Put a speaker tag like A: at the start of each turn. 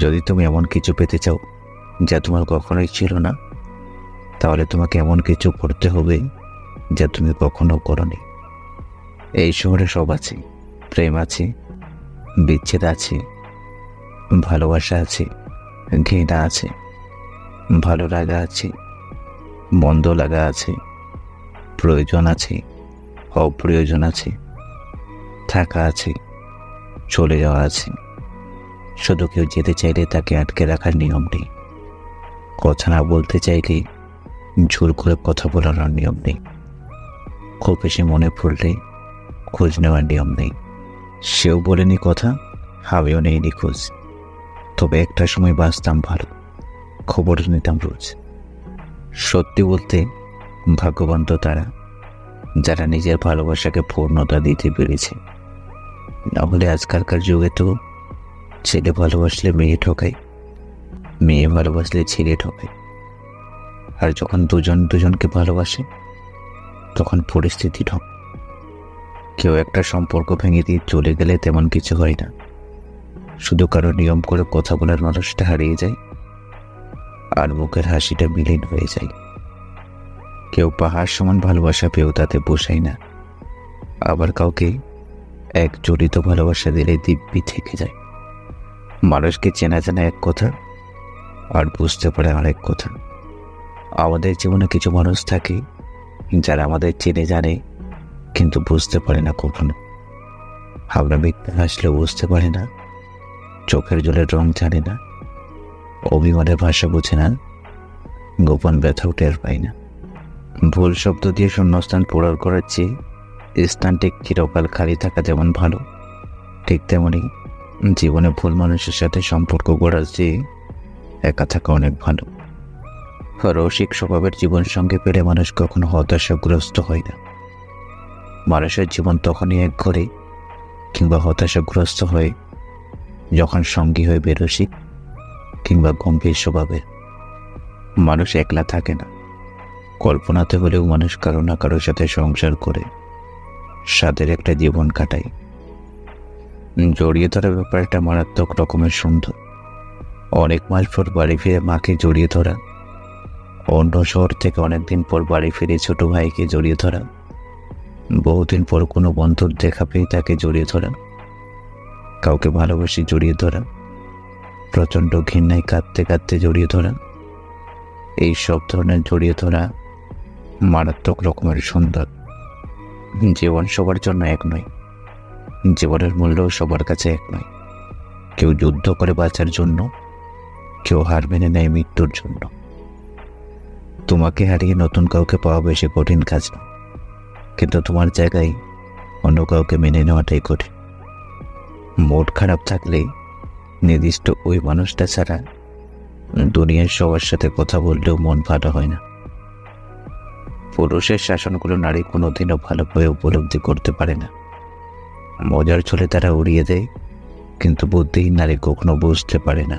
A: যদি তুমি এমন কিছু পেতে চাও যা তোমার কখনোই ছিল না, তাহলে তোমাকে এমন কিছু করতে হবে যা তুমি কখনো করোনি। এই শহরে সব আছে, প্রেম আছে, বিচ্ছেদ আছে, ভালোবাসা আছে, ঘৃণা আছে, ভালো লাগা আছে, মন্দ লাগা আছে, প্রয়োজন আছে, অপ্রয়োজন আছে, থাকা আছে, চলে যাওয়া আছে। শুধু কেউ যেতে চাইলে তাকে আটকে রাখার নিয়ম নেই। কথা না বলতে চাইলে জোর করে কথা বলানোর নিয়ম নেই। খুব বেশি মনে পড়লে খোঁজ নেওয়ার নিয়ম নেই। সেও বলেনি কথা, হাওয়াও নেই নিখোঁজ। তবে একটা সময় বাঁচতাম ভালো, খবর নিতাম রোজ। সত্যি বলতে ভাগ্যবান তো তারা যারা নিজের ভালোবাসাকে পূর্ণতা দিতে পেরেছে। নাহলে আজকালকার যুগে তো ছেলে ভালোবাসলে মেয়ে ঠকায়, মেয়ে ভালোবাসলে ছেলে ঠকায়। আর যখন দুজন দুজনকে ভালোবাসে তখন পরিস্থিতি ঠক। কেউ একটা সম্পর্ক ভেঙে দিয়ে চলে গেলে তেমন কিছু হয় না, শুধু কারো নিয়ম করে কথা বলার মানুষটা হারিয়ে যায় আর মুখের হাসিটা বিলীন হয়ে যায়। কেউ পাহাড় সমান ভালোবাসা পেয়েও তাতে পোষায় না, আবার কাউকে এক জড়িত ভালোবাসা দিলে দিব্যি থেকে যায়। মানুষকে চেনা জানা এক কথা, আর বুঝতে পারে আরেক কথা। আমাদের জীবনে কিছু মানুষ থাকে যারা আমাদের চেনে জানে কিন্তু বুঝতে পারে না কখনো। আমরা মিথ্যা হাসলেও বুঝতে পারে না, চোখের জলের রং জানে না, অভিমানের ভাষা বোঝে না, গোপন ব্যথাও টের পায় না। ভুল শব্দ দিয়ে শূন্যস্থান পূরণ করার চেয়ে স্থানটি চিরকাল খালি থাকা যেমন ভালো, ঠিক তেমনি জীবনে ভুল মানুষের সাথে সম্পর্ক গড়ার চেয়ে একা থাকা অনেক ভালো। রসিক স্বভাবের জীবন সঙ্গে পেলে মানুষ কখনো হতাশাগ্রস্ত হয় না। মানুষের জীবন তখনই এক ঘরে কিংবা হতাশাগ্রস্ত হয় যখন সঙ্গী হয় বেরসিক কিংবা গম্ভীর স্বভাবের। মানুষ একলা থাকে না, কল্পনাতে হলেও মানুষ কারো না কারোর সাথে সংসার করে স্বাদের একটা জীবন কাটায়। জড়িয়ে ধরার ব্যাপারটা মারাত্মক রকমের সুন্দর। অনেক মাস পর বাড়ি ফিরে মাকে জড়িয়ে ধরা, অন্য শহর থেকে অনেকদিন পর বাড়ি ফিরে ছোট ভাইকে জড়িয়ে ধরা, বহুদিন পর কোনো বন্ধুর দেখা পেয়ে তাকে জড়িয়ে ধরা, কাউকে ভালোবাসি জড়িয়ে ধরা, প্রচণ্ড ঘৃণায় কাঁদতে কাঁদতে জড়িয়ে ধরা, এই সব ধরনের জড়িয়ে ধরা মারাত্মক রকমের সুন্দর। জীবন সবার জন্য এক নয়, জীবনের মূল্যও সবার কাছে এক নয়। কেউ যুদ্ধ করে বাঁচার জন্য, কেউ হার মেনে নেয় মৃত্যুর জন্য। তোমাকে হারিয়ে নতুন কাউকে পাওয়া বেশি কঠিন কাজ না, কিন্তু তোমার জায়গায় অন্য কাউকে মেনে নেওয়াটাই কঠিন। মুড খারাপ থাকলে নির্দিষ্ট ওই মানুষটা ছাড়া দুনিয়ার সবার সাথে কথা বললেও মন ভালো হয় না। পুরুষের শাসনগুলো নারী কোনোদিনও ভালোভাবে উপলব্ধি করতে পারে না। মজার ছলে তারা উড়িয়ে দেয়, কিন্তু বুদ্ধিহীন নারী কখনো বুঝতে পারে না।